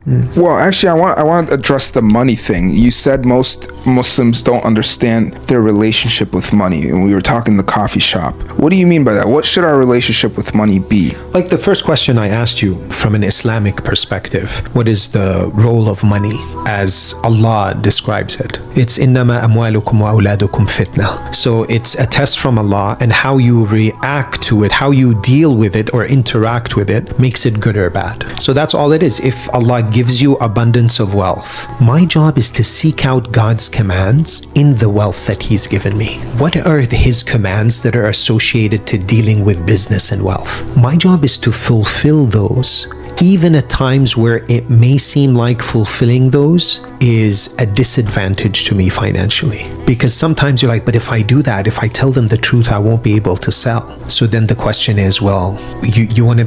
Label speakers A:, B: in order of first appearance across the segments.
A: Well, actually, I want to address the money thing. You said most Muslims don't understand their relationship with money, and we were talking in the coffee shop. What do you mean by that? What should our relationship with money be?
B: Like the first question I asked you, from an Islamic perspective, what is the role of money as Allah describes it? It's إِنَّمَا أَمْوَالُكُمْ وَأَوْلَادُكُمْ فِتْنَةٌ. So it's a test from Allah, and how you react to it, how you deal with it or interact with it, makes it good or bad. So that's all it is. If Allah gives you abundance of wealth, my job is to seek out God's commands in the wealth that He's given me. What are His commands that are associated to dealing with business and wealth? My job is to fulfill those, even at times where it may seem like fulfilling those is a disadvantage to me financially. Because sometimes you're like, but if I do that, if I tell them the truth, I won't be able to sell. So then the question is, well, you want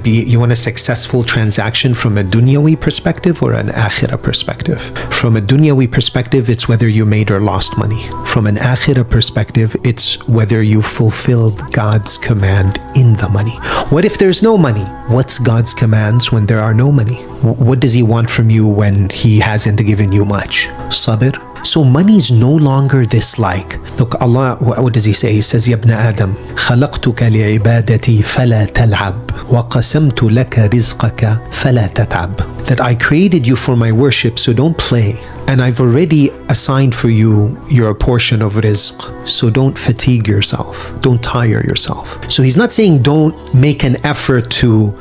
B: a successful transaction from a dunyawi perspective or an akhirah perspective? From a dunyawi perspective, it's whether you made or lost money. From an akhirah perspective, it's whether you fulfilled God's command in the money. What if there's no money? What's God's commands when there are no money? What does He want from you when He hasn't given you much? Sabr. So money is no longer this like. Look, Allah, what does He say? He says, يَا ابْنَ آدَمْ خَلَقْتُكَ لِعِبَادَتِي فَلَا تَلْعَبْ وَقَسَمْتُ لَكَ رِزْقَكَ فَلَا تَتْعَبْ. That I created you for my worship, so don't play. And I've already assigned for you your portion of rizq. So don't fatigue yourself. Don't tire yourself. So He's not saying don't make an effort to,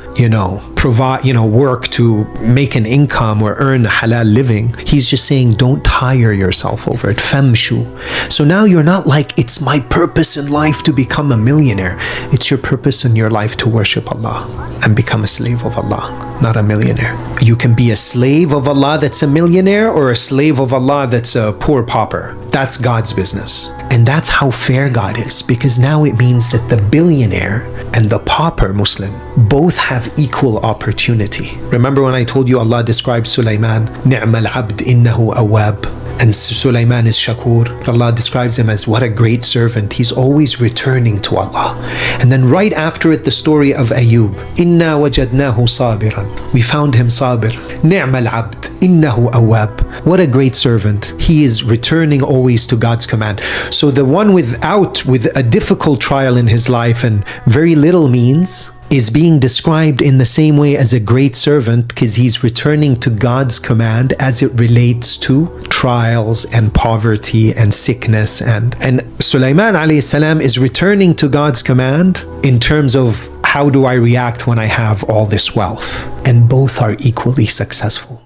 B: provide, work to make an income or earn a halal living. He's just saying don't tire yourself over it. Famshu. So now you're not like, it's my purpose in life to become a millionaire. It's your purpose in your life to worship Allah and become a slave of Allah, not a millionaire. You can be a slave of Allah that's a millionaire, or a slave of Allah that's a poor pauper. That's God's business. And that's how fair God is, because now it means that the billionaire and the pauper Muslim both have equal opportunity. Remember when I told you Allah describes Sulaiman, ni'mal abd innahu awwab. And Sulaiman is shakur. Allah describes him as what a great servant. He's always returning to Allah. And then right after it, the story of Ayub. Inna wajadnahu sabiran. We found him sabir. Ni'mal abd innahu awwab. What a great servant. He is returning always to God's command. So the one with a difficult trial in his life and very little means is being described in the same way as a great servant, because he's returning to God's command as it relates to trials and poverty and sickness. And Sulaiman alayhi salam is returning to God's command in terms of how do I react when I have all this wealth? And both are equally successful.